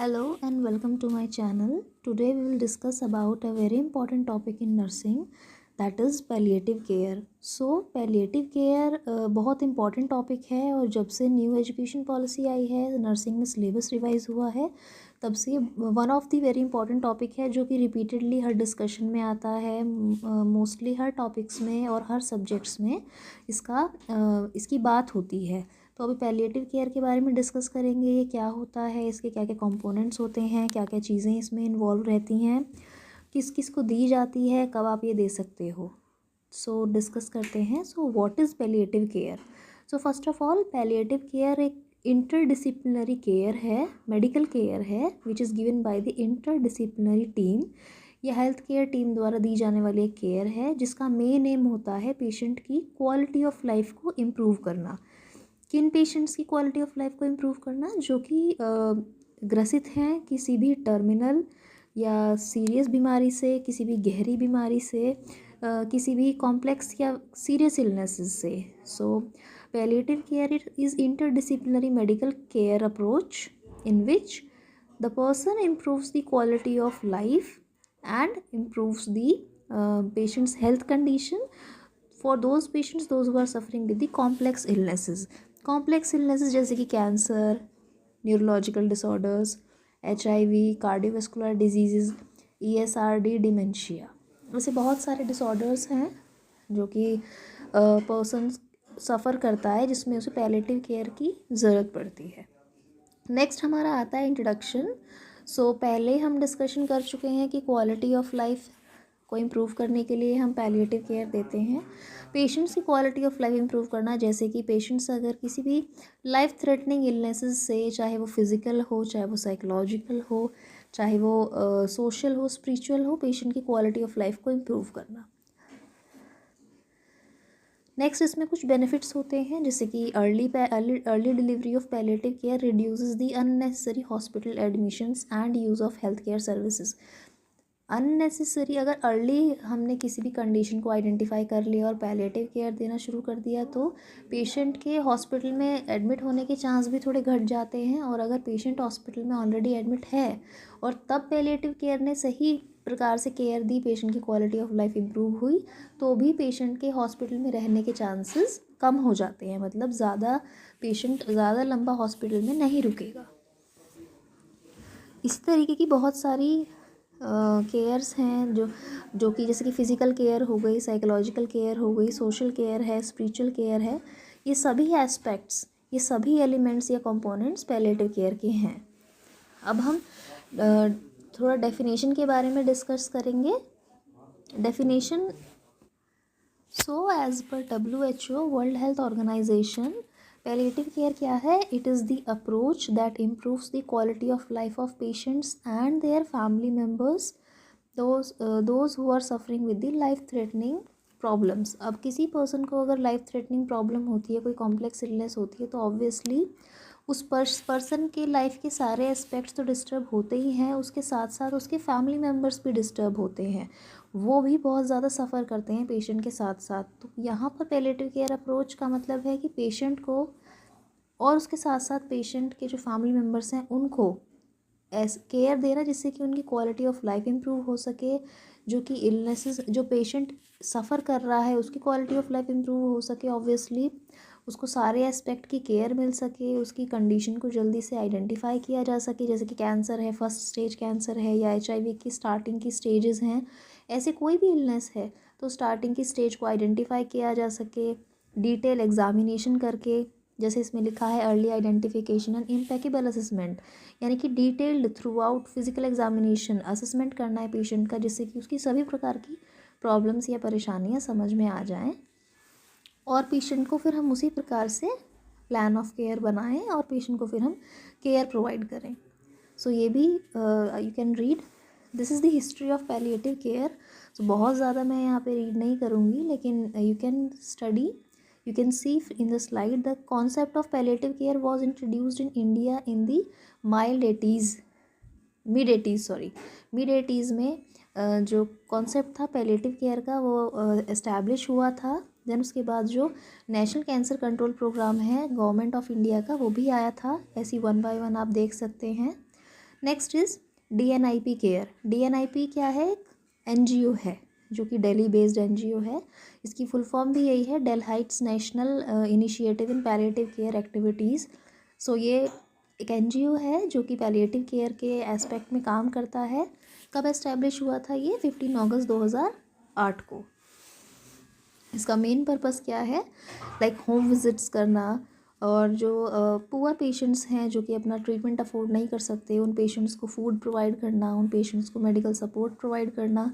Hello and welcome to my channel. Today we will discuss about a very important topic in nursing, that is palliative care. So palliative care बहुत important topic है और जब से new education policy आई है nursing में syllabus revise हुआ है तब से one of the very important topic है जो कि रिपीटेडली हर डिस्कशन में आता है, मोस्टली हर टॉपिक्स में और हर सब्जेक्ट्स में इसकी बात होती है। तो अभी पैलिएटिव केयर के बारे में डिस्कस करेंगे, ये क्या होता है, इसके क्या क्या कंपोनेंट्स होते हैं, क्या क्या चीज़ें इसमें इन्वॉल्व रहती हैं, किस किस को दी जाती है, कब आप ये दे सकते हो। सो डिस्कस करते हैं। So what is palliative care. So first of all palliative care एक इंटरडिसिप्लिनरी केयर है, मेडिकल केयर है which is given by the interdisciplinary team. यह हेल्थ केयर टीम द्वारा दी जाने वाली एक केयर है जिसका मेन एम होता है पेशेंट की क्वालिटी ऑफ लाइफ को इम्प्रूव करना। किन पेशेंट्स की क्वालिटी ऑफ लाइफ को इम्प्रूव करना, जो कि ग्रसित हैं किसी भी टर्मिनल या सीरियस बीमारी से, किसी भी गहरी बीमारी से, किसी भी कॉम्प्लेक्स या सीरियस इलनेसेस से। So palliative care is interdisciplinary medical care approach in which the person improves the quality of life and improves the patient's health condition for those patients those who are suffering with the complex illnesses. Complex illnesses जैसे कि cancer, neurological disorders, HIV, cardiovascular disease, ESRD, dementia, वैसे बहुत सारे disorders हैं जो कि person सफ़र करता है जिसमें उसे पैलिएटिव केयर की ज़रूरत पड़ती है। नेक्स्ट हमारा आता है इंट्रोडक्शन। सो पहले हम डिस्कशन कर चुके हैं कि क्वालिटी ऑफ लाइफ को इम्प्रूव करने के लिए हम पैलिएटिव केयर देते हैं। पेशेंट्स की क्वालिटी ऑफ लाइफ इम्प्रूव करना, जैसे कि पेशेंट्स अगर किसी भी लाइफ थ्रेटनिंग इलनेसेस से, चाहे वो फिज़िकल हो, चाहे वो साइकोलॉजिकल हो, चाहे वो सोशल हो, स्पिरिचुअल हो, पेशेंट की क्वालिटी ऑफ लाइफ को इम्प्रूव करना। नेक्स्ट इसमें कुछ बेनिफिट्स होते हैं जैसे कि early delivery of palliative care reduces the unnecessary hospital admissions and use of health care services. Unnecessary, अगर अर्ली हमने किसी भी कंडीशन को आइडेंटिफाई कर लिया और पैलिएटिव केयर देना शुरू कर दिया तो पेशेंट के हॉस्पिटल में एडमिट होने के चांस भी थोड़े घट जाते हैं। और अगर पेशेंट हॉस्पिटल में ऑलरेडी एडमिट है और तब पैलिएटिव केयर ने सही प्रकार से केयर दी, पेशेंट की क्वालिटी ऑफ लाइफ इम्प्रूव हुई, तो भी पेशेंट के हॉस्पिटल में रहने के चांसेस कम हो जाते हैं, मतलब पेशेंट ज़्यादा लंबा हॉस्पिटल में नहीं रुकेगा। इस तरीके की बहुत सारी केयर्स हैं जो कि जैसे कि फ़िज़िकल केयर हो गई, साइकोलॉजिकल केयर हो गई, सोशल केयर है, स्पिरिचुअल केयर है। ये सभी एस्पेक्ट्स, ये सभी एलिमेंट्स या कंपोनेंट्स पैलिएटिव केयर के हैं। अब हम थोड़ा डेफिनेशन के बारे में डिस्कस करेंगे। Definition, so as per WHO world health organisation, palliative care क्या है? It is the approach that improves the quality of life of patients and their family members those who are suffering with the life threatening problems. अब किसी person को अगर life threatening problem होती है, कोई complex illness होती है, तो ऑब्वियसली उस पर्सन के लाइफ के सारे एस्पेक्ट्स तो डिस्टर्ब होते ही हैं, उसके साथ साथ उसके फैमिली मेम्बर्स भी डिस्टर्ब होते हैं, वो भी बहुत ज़्यादा सफ़र करते हैं पेशेंट के साथ साथ। तो यहाँ पर पैलिएटिव केयर अप्रोच का मतलब है कि पेशेंट को और उसके साथ साथ पेशेंट के जो फैमिली मेम्बर्स हैं उनको केयर देना जिससे कि उनकी क्वालिटी ऑफ लाइफ इम्प्रूव हो सके, जो कि इलनेसेस जो पेशेंट सफ़र कर रहा है उसकी क्वालिटी ऑफ लाइफ इम्प्रूव हो सके, ऑब्वियसली उसको सारे एस्पेक्ट की केयर मिल सके, उसकी कंडीशन को जल्दी से आइडेंटिफाई किया जा सके, जैसे कि कैंसर है, फर्स्ट स्टेज कैंसर है, या HIV की स्टार्टिंग की स्टेजेस हैं, ऐसे कोई भी इलनेस है तो स्टार्टिंग की स्टेज को आइडेंटिफाई किया जा सके डिटेल एग्जामिनेशन करके, जैसे इसमें लिखा है early identification and impeccable assessment, यानी कि detailed through out physical examination assessment करना है पेशेंट का, जिससे कि उसकी सभी प्रकार की प्रॉब्लम्स या परेशानियां समझ में आ जाएं और पेशेंट को फिर हम उसी प्रकार से प्लान ऑफ केयर बनाएं और पेशेंट को फिर हम केयर प्रोवाइड करें। सो ये भी you can read, this is the history of palliative care. So बहुत ज़्यादा मैं यहाँ पे रीड नहीं करूँगी, लेकिन you can study, you can see in the slide the concept of palliative care was introduced in India in the mid 80s में जो कॉन्सेप्ट था पैलिएटिव केयर का वो एस्टैब्लिश हुआ था। देन उसके बाद जो नेशनल कैंसर कंट्रोल प्रोग्राम है गवर्नमेंट ऑफ इंडिया का, वो भी आया था। ऐसी 1 by 1 आप देख सकते हैं। Next is DNIP care. DNIP क्या है? एक NGO है जो कि दिल्ली बेस्ड NGO है। इसकी फुल फॉर्म भी यही है, डेलहाइट्स national initiative in palliative care activities. So ये एक NGO है जो कि पैलिएटिव केयर के एस्पेक्ट में काम करता है। कब एस्टैब्लिश हुआ था ये? 15 अगस्त 2008 को। इसका मेन पर्पस क्या है? लाइक होम विजिट्स करना, और जो पुअर पेशेंट्स हैं जो कि अपना ट्रीटमेंट अफोर्ड नहीं कर सकते, उन पेशेंट्स को फूड प्रोवाइड करना, उन पेशेंट्स को मेडिकल सपोर्ट प्रोवाइड करना।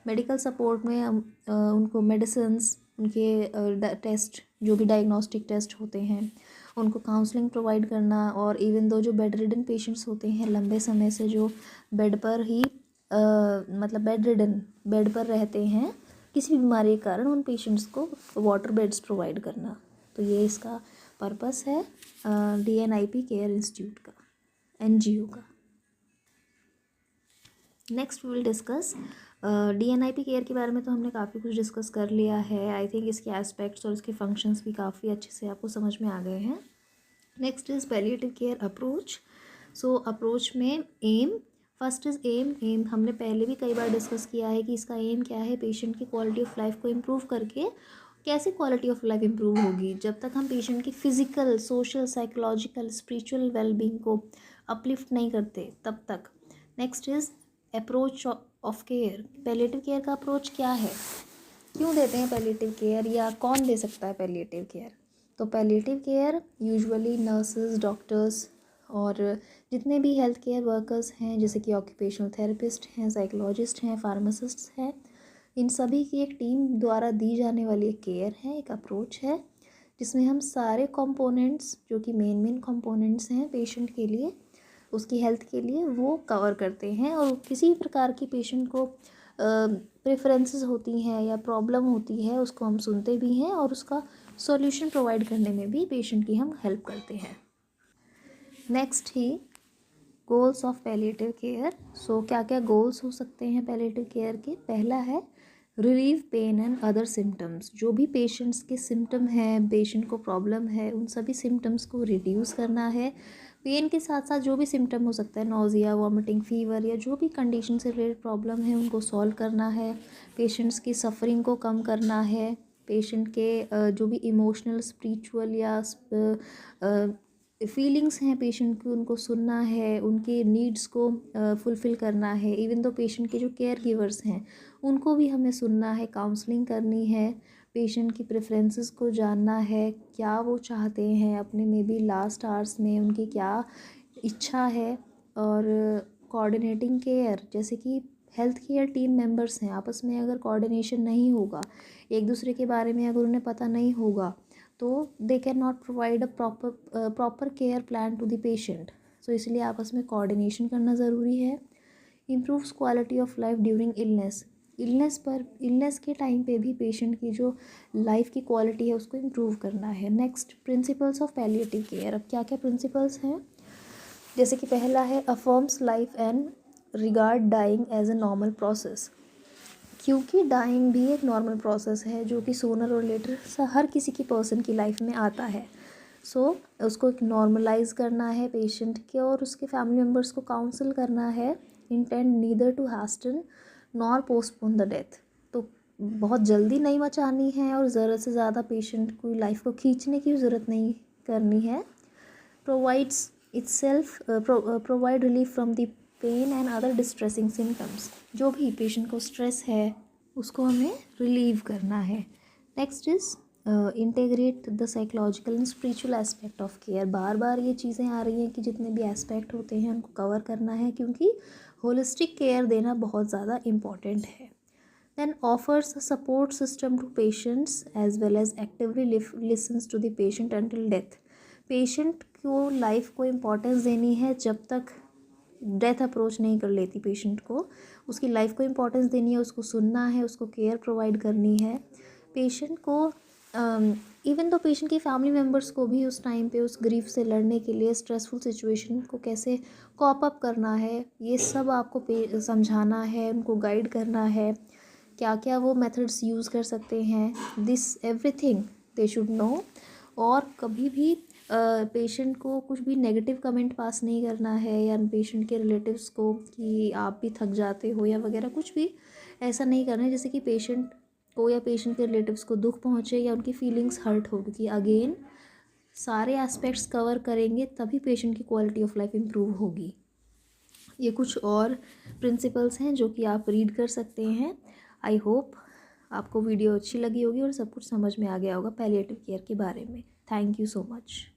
मेडिकल सपोर्ट में उनको मेडिसिन्स, उनके टेस्ट, जो भी डायग्नोस्टिक टेस्ट होते हैं, उनको काउंसलिंग प्रोवाइड करना। और इवन दो जो बेड रिडन पेशेंट्स होते हैं, लंबे समय से जो बेड पर ही मतलब बेड रिडन, बेड पर रहते हैं किसी भी बीमारी के कारण, उन पेशेंट्स को वाटर बेड्स प्रोवाइड करना। तो ये इसका पर्पस है DNIP केयर इंस्टीट्यूट का, NGO का। Next we will discuss DNIP care के बारे में। तो हमने काफ़ी कुछ डिस्कस कर लिया है। आई थिंक इसके एस्पेक्ट्स और इसके फंक्शंस भी काफ़ी अच्छे से आपको समझ में आ गए हैं। Next is palliative care approach. So approach में एम, फर्स्ट इज़ एम हमने पहले भी कई बार डिस्कस किया है कि इसका एम क्या है? पेशेंट की क्वालिटी ऑफ लाइफ को इम्प्रूव करके। कैसे क्वालिटी ऑफ लाइफ इम्प्रूव होगी? जब तक हम पेशेंट की physical, social, psychological, spiritual wellbeing को अपलिफ्ट नहीं करते तब तक। Next is approach of care. Palliative care का अप्रोच क्या है? क्यों देते हैं पैलिएटिव केयर, या कौन दे सकता है पैलिएटिव केयर? तो palliative care usually nurses, doctors और जितने भी हेल्थ केयर वर्कर्स हैं, जैसे कि ऑक्यूपेशनल थेरेपिस्ट हैं, साइकोलॉजिस्ट हैं, फार्मासिस्ट हैं, इन सभी की एक टीम द्वारा दी जाने वाली एक केयर है, एक अप्रोच है, जिसमें हम सारे कंपोनेंट्स जो कि मेन कंपोनेंट्स हैं पेशेंट के लिए, उसकी हेल्थ के लिए, वो कवर करते हैं। और किसी भी प्रकार की पेशेंट को प्रेफरेंसेस होती हैं या प्रॉब्लम होती है, उसको हम सुनते भी हैं और उसका सॉल्यूशन प्रोवाइड करने में भी पेशेंट की हम हेल्प करते हैं। नेक्स्ट ही goals of palliative care. So क्या क्या गोल्स हो सकते हैं पैलिएटिव केयर के? पहला है relieve pain and other symptoms. जो भी पेशेंट्स के सिम्टम हैं, पेशेंट को प्रॉब्लम है, उन सभी सिम्टम्स को रिड्यूस करना है। पेन के साथ साथ जो भी सिम्टम हो सकता है, नोज़िया, वॉमिटिंग, फीवर, या जो भी कंडीशन से रिलेटेड प्रॉब्लम है, उनको सॉल्व करना है। पेशेंट्स की सफरिंग को कम करना है। पेशेंट के जो भी इमोशनल, स्पिरिचुअल या फीलिंग्स हैं पेशेंट की, उनको सुनना है, उनके नीड्स को फुलफ़िल करना है। इवन दो पेशेंट के जो केयर गिवर्स हैं, उनको भी हमें सुनना है, काउंसलिंग करनी है, पेशेंट की प्रेफरेंसेस को जानना है, क्या वो चाहते हैं अपने में भी लास्ट आवर्स में, उनकी क्या इच्छा है। और कोऑर्डिनेटिंग केयर, जैसे कि हेल्थ केयर टीम मेंबर्स हैं, आपस में अगर कोऑर्डिनेशन नहीं होगा, एक दूसरे के बारे में अगर उन्हें पता नहीं होगा, तो they can not provide a proper care plan to the patient. So इसलिए आपस में कोऑर्डिनेशन करना ज़रूरी है। Improves quality of life during illness के टाइम पे भी पेशेंट की जो लाइफ की क्वालिटी है उसको इम्प्रूव करना है। Next, principles of palliative care. अब क्या क्या प्रिंसिपल्स हैं? जैसे कि पहला है affirms life and regard dying as a normal process. क्योंकि डाइंग भी एक नॉर्मल प्रोसेस है जो कि सूनर और लेटर हर किसी की पर्सन की लाइफ में आता है। सो उसको एक नॉर्मलाइज करना है पेशेंट के, और उसके फैमिली मेम्बर्स को काउंसिल करना है। Intend neither to hasten nor postpone the death. तो बहुत जल्दी नहीं मचानी है और ज़रूरत से ज़्यादा पेशेंट की लाइफ को खींचने की ज़रूरत नहीं करनी है। Provides itself provide relief from the pain and other distressing symptoms. जो भी पेशेंट को स्ट्रेस है उसको हमें रिलीव करना है। Next is integrate the psychological and spiritual aspect of care. बार बार ये चीज़ें आ रही हैं कि जितने भी एस्पेक्ट होते हैं उनको कवर करना है, क्योंकि होलिस्टिक केयर देना बहुत ज़्यादा इम्पॉर्टेंट है। Then offers a support system to patients as well as actively listens to the patient until death. Patient को लाइफ को इम्पोर्टेंस देनी है जब तक डेथ अप्रोच नहीं कर लेती पेशेंट को, उसकी लाइफ को इम्पोर्टेंस देनी है, उसको सुनना है, उसको केयर प्रोवाइड करनी है। पेशेंट को इवन तो पेशेंट की फैमिली मेम्बर्स को भी उस टाइम पे उस ग्रीफ से लड़ने के लिए, स्ट्रेसफुल सिचुएशन को कैसे कॉप अप करना है, ये सब आपको समझाना है, उनको गाइड करना है, क्या क्या वो मेथड्स यूज़ कर सकते हैं। This everything they should know. और कभी भी पेशेंट को कुछ भी नेगेटिव कमेंट पास नहीं करना है, या पेशेंट के रिलेटिव्स को कि आप भी थक जाते हो या वगैरह कुछ भी ऐसा नहीं करना है जैसे कि पेशेंट को या पेशेंट के रिलेटिव्स को दुख पहुँचे या उनकी फीलिंग्स हर्ट हो, क्योंकि अगेन सारे एस्पेक्ट्स कवर करेंगे तभी पेशेंट की क्वालिटी ऑफ लाइफ इम्प्रूव होगी। ये कुछ और प्रिंसिपल्स हैं जो कि आप रीड कर सकते हैं। आई होप आपको वीडियो अच्छी लगी होगी और सब कुछ समझ में आ गया होगा पैलिएटिव केयर के बारे में। Thank you so much.